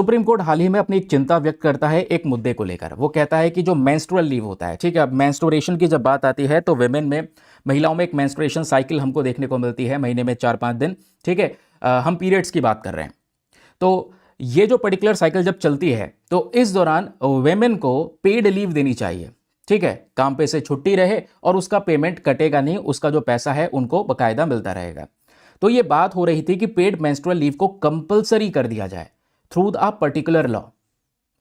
Supreme court हाल ही में अपनी एक चिंता व्यक्त करता है एक मुद्दे को लेकर। वो कहता है कि जो मेंस्ट्रुअल लीव होता है, ठीक है, अब मेंस्ट्रुएशन की जब बात आती है तो विमेन में, महिलाओं में एक मेंस्ट्रुएशन साइकिल हमको देखने को मिलती है महीने में 4-5 दिन, ठीक है। हम पीरियड्स की बात कर रहे हैं। तो ये जो पर्टिकुलर साइकिल जब चलती है तो इस दौरान वेमेन को पेड लीव देनी चाहिए, ठीक है। काम पे से छुट्टी रहे और उसका पेमेंट कटेगा नहीं, उसका जो पैसा है उनको बकायदा मिलता रहेगा। तो ये बात हो रही थी कि पेड मेंस्ट्रुअल लीव को कंपलसरी कर दिया जाए थ्रू द पर्टिकुलर लॉ।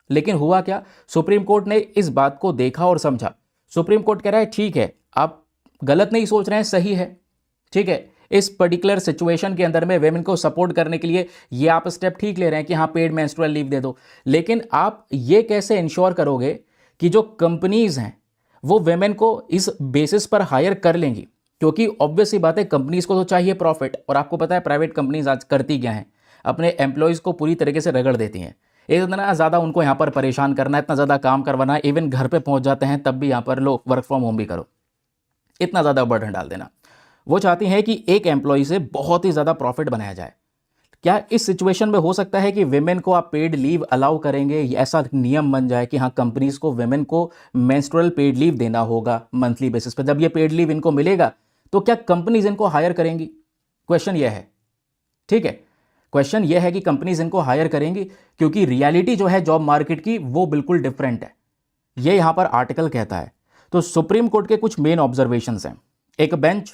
लेकिन हुआ क्या, सुप्रीम कोर्ट ने इस बात को देखा और समझा। सुप्रीम कोर्ट कह रहा है ठीक है, आप गलत नहीं सोच रहे हैं, सही है, ठीक है। इस पर्टिकुलर सिचुएशन के अंदर में वेमेन को सपोर्ट करने के लिए ये आप स्टेप ठीक ले रहे हैं कि हाँ पेड मेंस्ट्रुअल लीव दे दो। लेकिन आप ये कैसे इंश्योर करोगे कि जो कंपनीज हैं वो वेमेन को इस बेसिस पर हायर कर लेंगी? क्योंकि ऑब्वियस ही बात है, कंपनीज को तो चाहिए प्रॉफिट, और आपको पता है प्राइवेट कंपनीज आज करती क्या हैं, अपने एम्प्लॉयज़ को पूरी तरीके से रगड़ देती हैं। इतना ज़्यादा उनको यहाँ पर परेशान करना, इतना ज़्यादा काम करवाना, इवन घर पे पहुँच जाते हैं तब भी यहाँ पर लो वर्क फ्रॉम होम भी करो, इतना ज़्यादा बर्डन डाल देना। वो चाहती हैं कि एक एम्प्लॉय से बहुत ही ज़्यादा प्रॉफिट बनाया जाए। क्या इस सिचुएशन में हो सकता है कि वेमेन को आप पेड लीव अलाउ करेंगे, ऐसा नियम बन जाए कि हाँ कंपनीज को वेमेन को मेंस्ट्रुअल पेड लीव देना होगा मंथली बेसिस पर? जब ये पेड लीव इनको मिलेगा तो क्या कंपनीज इनको हायर करेंगी? क्वेश्चन ये है, ठीक है। क्वेश्चन यह है कि कंपनीज इनको हायर करेंगी, क्योंकि रियलिटी जो है जॉब मार्केट की वो बिल्कुल डिफरेंट है, ये यहां पर आर्टिकल कहता है। तो सुप्रीम कोर्ट के कुछ मेन ऑब्जर्वेशंस हैं। एक bench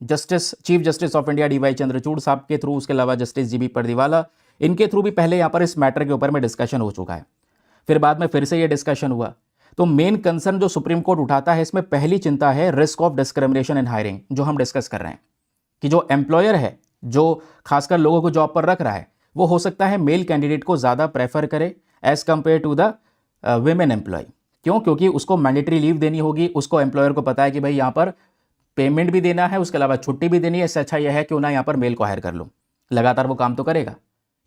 justice, chief justice of India DY Chandrachud साहब के थ्रू, उसके अलावा जस्टिस जीबी परदीवाला, इनके थ्रू भी पहले यहां पर इस मैटर के ऊपर में डिस्कशन हो चुका है, फिर बाद में फिर से ये डिस्कशन हुआ। तो मेन कंसर्न जो सुप्रीम कोर्ट उठाता है, इसमें पहली चिंता है risk of discrimination in hiring, जो हम डिस्कस कर रहे हैं कि जो एम्प्लॉयर है, जो खासकर लोगों को जॉब पर रख रहा है, वो हो सकता है मेल कैंडिडेट को ज़्यादा प्रेफर करे as compare to the women employ. क्यों? क्योंकि उसको मैंडेटरी लीव देनी होगी, उसको एम्प्लॉयर को पता है कि भाई यहाँ पर पेमेंट भी देना है, उसके अलावा छुट्टी भी देनी है, इससे अच्छा यह है क्यों ना यहाँ पर मेल को हायर कर लो, लगातार वो काम तो करेगा।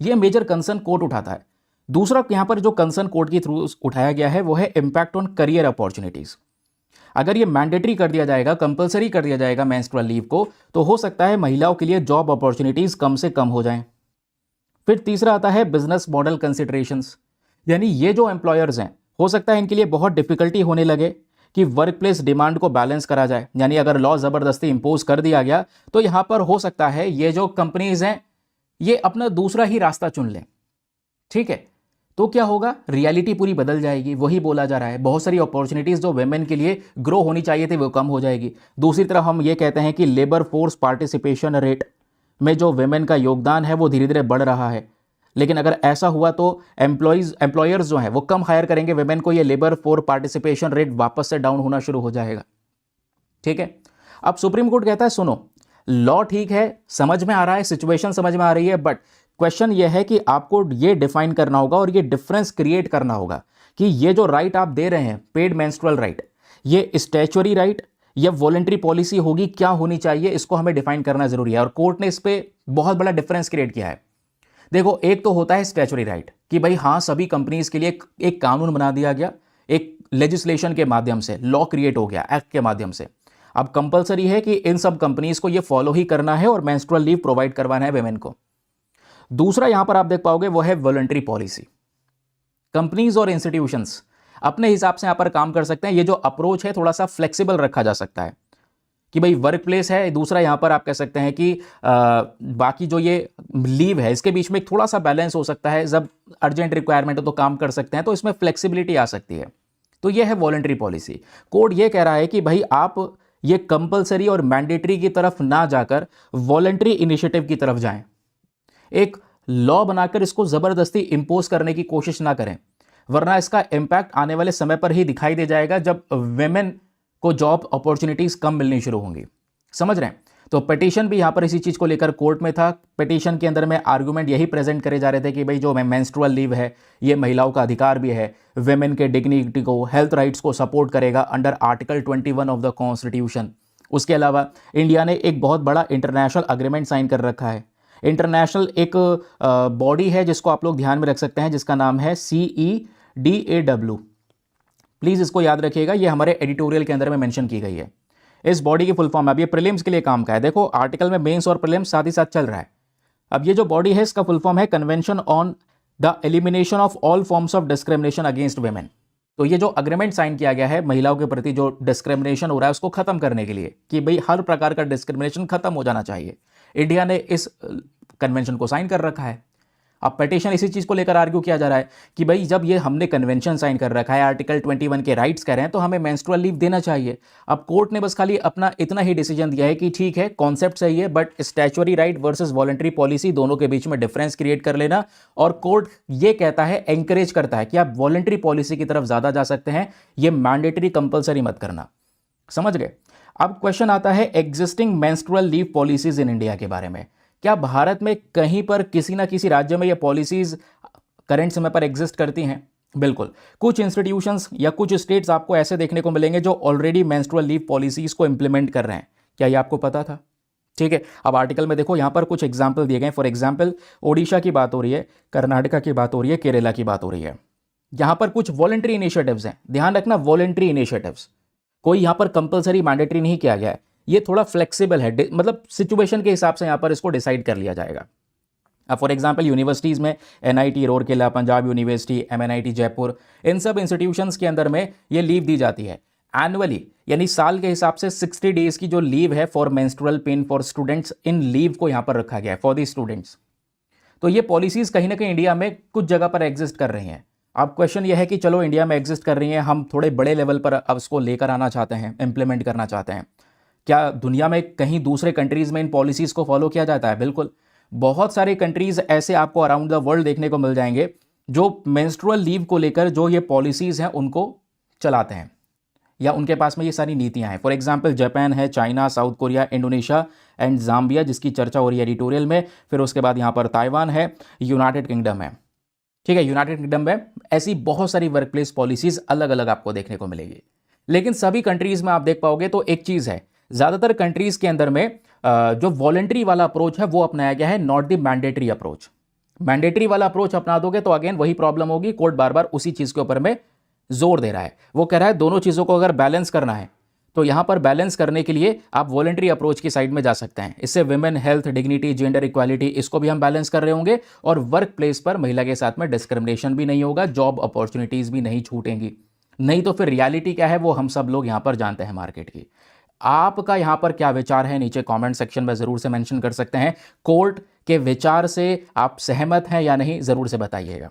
ये मेजर कंसर्न कोर्ट उठाता है। दूसरा यहाँ पर जो कंसर्न कोर्ट के थ्रू उठाया गया है वो है इम्पैक्ट ऑन करियर अपॉर्चुनिटीज़। अगर ये मैंडेटरी कर दिया जाएगा, कंपलसरी कर दिया जाएगा मेंस्ट्रुअल लीव को, तो हो सकता है महिलाओं के लिए जॉब अपॉर्चुनिटीज़ कम से कम हो जाएं। फिर तीसरा आता है बिजनेस मॉडल कंसिडरेशंस, यानी ये जो एम्प्लॉयर्स हैं, हो सकता है इनके लिए बहुत डिफिकल्टी होने लगे कि वर्क प्लेस डिमांड को बैलेंस करा जाए। यानी अगर लॉ ज़बरदस्ती इंपोज कर दिया गया तो यहाँ पर हो सकता है ये जो कंपनीज हैं ये अपना दूसरा ही रास्ता चुन लें, ठीक है। तो क्या होगा, रियलिटी पूरी बदल जाएगी। वही बोला जा रहा है, बहुत सारी अपॉर्चुनिटीज़ जो वेमेन के लिए ग्रो होनी चाहिए थी वो कम हो जाएगी। दूसरी तरफ हम ये कहते हैं कि लेबर फोर्स पार्टिसिपेशन रेट में जो वेमेन का योगदान है वो धीरे धीरे बढ़ रहा है। लेकिन अगर ऐसा हुआ तो एम्प्लॉयर्स जो हैं वो कम हायर करेंगे वेमेन को, ये लेबर फोर्स पार्टिसिपेशन रेट वापस से डाउन होना शुरू हो जाएगा, ठीक है। अब सुप्रीम कोर्ट कहता है सुनो, लॉ ठीक है, समझ में आ रहा है, सिचुएशन समझ में आ रही है, बट क्वेश्चन यह है कि आपको ये डिफाइन करना होगा और ये डिफरेंस क्रिएट करना होगा कि ये जो राइट आप दे रहे हैं, पेड मेंस्ट्रुअल राइट, ये स्टैच्यूटरी राइट या वॉलंटरी पॉलिसी होगी, क्या होनी चाहिए, इसको हमें डिफाइन करना जरूरी है। और कोर्ट ने इस पर बहुत बड़ा डिफरेंस क्रिएट किया है। देखो, एक तो होता है स्टैच्यूटरी राइट कि भाई हाँ सभी कंपनीज के लिए एक कानून बना दिया गया, एक लेजिस्लेशन के माध्यम से लॉ क्रिएट हो गया एक्ट के माध्यम से। अब कंपलसरी है कि इन सब कंपनीज को ये फॉलो ही करना है और मेंस्ट्रुअल लीव प्रोवाइड करवाना है वेमेन को। दूसरा यहां पर आप देख पाओगे वो है वॉलंटरी पॉलिसी। कंपनीज और इंस्टीट्यूशंस अपने हिसाब से यहां पर काम कर सकते हैं। ये जो अप्रोच है थोड़ा सा फ्लेक्सिबल रखा जा सकता है कि भाई वर्क प्लेस है, दूसरा यहां पर आप कह सकते हैं कि बाकी जो ये लीव है इसके बीच में थोड़ा सा बैलेंस हो सकता है। जब अर्जेंट रिक्वायरमेंट हो तो काम कर सकते हैं, तो इसमें फ्लेक्सिबिलिटी आ सकती है। तो यह है वॉलंटरी पॉलिसी। कोर्ट ये कह रहा है कि भाई आप ये कंपलसरी और मैंडेटरी की तरफ ना जाकर वॉलंटरी इनिशिएटिव की तरफ जाएं, एक लॉ बनाकर इसको जबरदस्ती इंपोज करने की कोशिश ना करें, वरना इसका इंपैक्ट आने वाले समय पर ही दिखाई दे जाएगा जब वेमेन को जॉब अपॉर्चुनिटीज कम मिलनी शुरू होंगी। समझ रहे हैं? तो पिटीशन भी यहां पर इसी चीज को लेकर कोर्ट में था। पिटीशन के अंदर में आर्गुमेंट यही प्रेजेंट करे जा रहे थे कि भाई जो मेंस्ट्रुअल लीव है ये महिलाओं का अधिकार भी है, वेमेन के डिग्निटी को, हेल्थ राइट्स को सपोर्ट करेगा under article 21 of the constitution. उसके अलावा इंडिया ने एक बहुत बड़ा इंटरनेशनल अग्रीमेंट साइन कर रखा है। इंटरनेशनल एक बॉडी है जिसको आप लोग ध्यान में रख सकते हैं, जिसका नाम है CEDAW। प्लीज़ इसको याद रखिएगा, ये हमारे एडिटोरियल के अंदर में मेंशन की गई है। इस बॉडी की फुल फॉर्म, अब ये प्रीलिम्स के लिए काम का है। देखो आर्टिकल में मेंस और प्रीलिम्स साथ ही साथ चल रहा है। अब ये जो बॉडी है इसका फुल फॉर्म है convention on the elimination of all forms of discrimination against women. तो ये जो अग्रीमेंट साइन किया गया है महिलाओं के प्रति जो डिस्क्रिमिनेशन हो रहा है उसको खत्म करने के लिए, कि भाई हर प्रकार का डिस्क्रिमिनेशन खत्म हो जाना चाहिए, इंडिया ने इस कन्वेंशन को साइन कर रखा है। अब पिटीशन इसी चीज को लेकर आर्ग्यू किया जा रहा है कि भाई जब ये हमने कन्वेंशन साइन कर रखा है, आर्टिकल 21 के राइट्स कह रहे हैं, तो हमें मेंस्ट्रुअल लीव देना चाहिए। अब कोर्ट ने बस खाली अपना इतना ही डिसीजन दिया है कि ठीक है कॉन्सेप्ट सही है, but statutory right versus voluntary policy दोनों के बीच में डिफरेंस क्रिएट कर लेना। और कोर्ट ये कहता है, एंकरेज करता है कि आप वॉलंटरी पॉलिसी की तरफ ज्यादा जा सकते हैं, ये मैंडेटरी कंपलसरी मत करना। समझ गए? अब क्वेश्चन आता है existing menstrual leave policies in India के बारे में। क्या भारत में कहीं पर किसी ना किसी राज्य में ये पॉलिसीज करंट समय पर एग्जिस्ट करती हैं? बिल्कुल। कुछ इंस्टीट्यूशंस या कुछ स्टेट्स आपको ऐसे देखने को मिलेंगे जो ऑलरेडी मेंस्ट्रुअल लीव पॉलिसीज को इंप्लीमेंट कर रहे हैं। क्या ये आपको पता था? ठीक है, अब आर्टिकल में देखो, यहां पर कुछ एग्जाम्पल दिए गए। फॉर एग्जाम्पल ओडिशा की बात हो रही है, कर्नाटका की बात हो रही है, केरला की बात हो रही है। यहां पर कुछ वॉलंटरी इनिशिएटिव्स हैं, ध्यान रखना, वॉलंटरी इनिशिएटिव्स, कोई यहां पर कंपलसरी मैंडेटरी नहीं किया गया है। ये थोड़ा फ्लेक्सिबल है, मतलब सिचुएशन के हिसाब से यहां पर इसको डिसाइड कर लिया जाएगा। अब फॉर एग्जांपल यूनिवर्सिटीज़ में NIT Rourkela, Punjab university, MNIT Jaipur, इन सब इंस्टीट्यूशंस के अंदर में ये लीव दी जाती है एनुअली, यानी साल के हिसाब से 60 डेज की जो लीव है for menstrual pain for students, in leave को यहां पर रखा गया है फॉर दी स्टूडेंट्स। तो ये पॉलिसीज कहीं ना कहीं इंडिया में कुछ जगह पर एग्जिस्ट कर रही हैं। अब क्वेश्चन ये है कि चलो इंडिया में एग्जिस्ट कर रही हैं, हम थोड़े बड़े लेवल पर अब इसको लेकर आना चाहते हैं, इंप्लीमेंट करना चाहते हैं। क्या दुनिया में कहीं दूसरे कंट्रीज में इन पॉलिसीज को फॉलो किया जाता है? बिल्कुल। बहुत सारे कंट्रीज ऐसे आपको अराउंड द वर्ल्ड देखने को मिल जाएंगे जो मेंस्ट्रुअल लीव को लेकर जो ये पॉलिसीज हैं उनको चलाते हैं, या उनके पास में ये सारी नीतियां हैं। फॉर एग्जांपल जापान है, China, south Korea, Indonesia and Zambia, जिसकी चर्चा हो रही है एडिटोरियल में। फिर उसके बाद यहाँ पर ताइवान है, यूनाइटेड किंगडम है। ठीक है, यूनाइटेड किंगडम में ऐसी बहुत सारी वर्क प्लेस पॉलिसीज अलग अलग आपको देखने को मिलेगी। लेकिन सभी कंट्रीज में आप देख पाओगे तो एक चीज है, ज्यादातर कंट्रीज के अंदर में जो वॉलंटरी वाला अप्रोच है वो अपनाया गया है, not the mandatory approach. Mandatory वाला अप्रोच अपना दोगे तो अगेन वही प्रॉब्लम होगी, कोर्ट बार बार उसी चीज के ऊपर में जोर दे रहा है। वो कह रहा है दोनों चीजों को अगर बैलेंस करना है तो यहां पर बैलेंस करने के लिए आप वॉलंटरी अप्रोच की साइड में जा सकते हैं। इससे women health, dignity, gender equality, इसको भी हम बैलेंस कर रहे होंगे, और वर्क प्लेस पर महिला के साथ में डिस्क्रिमिनेशन भी नहीं होगा, जॉब अपॉर्चुनिटीज भी नहीं छूटेंगी। नहीं तो फिर रियलिटी क्या है वो हम सब लोग यहां पर जानते हैं मार्केट की। आपका यहां पर क्या विचार है नीचे कमेंट सेक्शन में जरूर से मेंशन कर सकते हैं। कोर्ट के विचार से आप सहमत हैं या नहीं जरूर से बताइएगा।